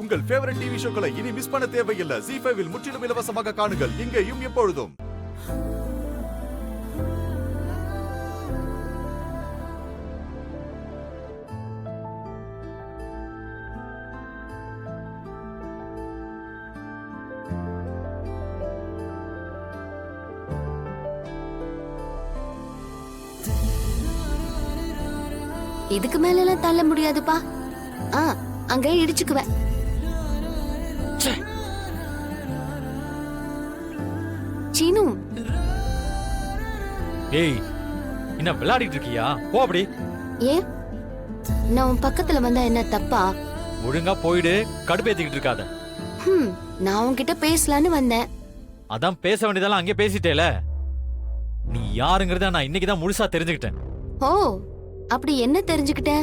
உங்கள் favourite TV ஷோக்களை இனி miss பண்ண தேவையில்லை. ZEE5 இல் முற்றிலும் இலவசமாக காணுங்கள். இங்கேயும் எப்பொழுதும். இதுக்கு மேல எல்லாம் தள்ள முடியாதுப்பா. அங்க இடிச்சுக்குவேன். சீனு, ஏய், என்ன விளையாடிட்டு இருக்கியா? போ அப்படி. ஏன் நான் உன் பக்கத்துல வந்தா என்ன தப்பா? ஒழுங்கா போயிடு, கடுப்பேத்திக்கிட்டு இருக்காத. நான் உன்கிட்ட பேசலான்னு வந்தேன். அதான் பேச வேண்டியதெல்லாம் அங்கே பேசிட்டேல. நீ யாருங்கிறத நான் இன்னைக்குதான் முழுசா தெரிஞ்சுக்கிட்டேன். ஓ, அப்படி என்ன தெரிஞ்சுக்கிட்ட?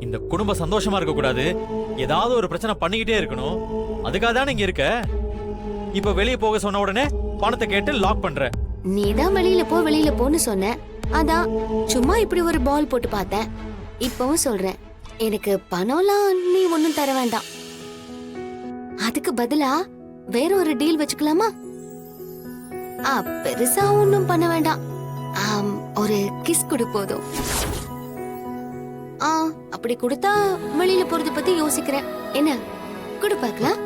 இந்த குடும்பம் சந்தோஷமா இருக்க கூடாது, ஏதாவது ஒரு பிரச்சனை பண்ணிக்கிட்டே இருக்கணும். அதுக்காக தானே இங்க இருக்க. இப்ப வெளியே போக சொன்ன உடனே பணத்தை கேட்டு லாக் பண்ற. நீதான் வெளியில போன்னு சொன்ன. அதான் சும்மா இப்படி ஒரு பால் போட்டு பார்த்தேன். இப்பவும் சொல்றேன், எனக்கு பணம்லாம் நீ ஒன்னும் தர வேண்டாம். அதுக்கு பதிலா வேற ஒரு டீல் வச்சுக்கலாமா? பெருசா ஒன்னும் பண்ண வேண்டாம். ஒரு கிஸ் கொடு போதும். அப்படி கொடுத்தா வெளியில போறத பத்தி யோசிக்கிறேன். என்ன கொடு பார்க்கலாம்.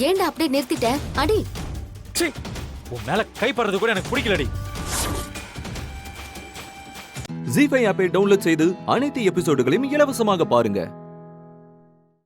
ஏண்டா அப்படியே நிறுத்திட்ட? அடி. உன் மேல கைப்படுறது கூட எனக்கு பிடிக்கலடி. ZEE5 ஆப்பை டவுன்லோட் செய்து அனைத்து எபிசோடுகளையும் இலவசமாக பாருங்க.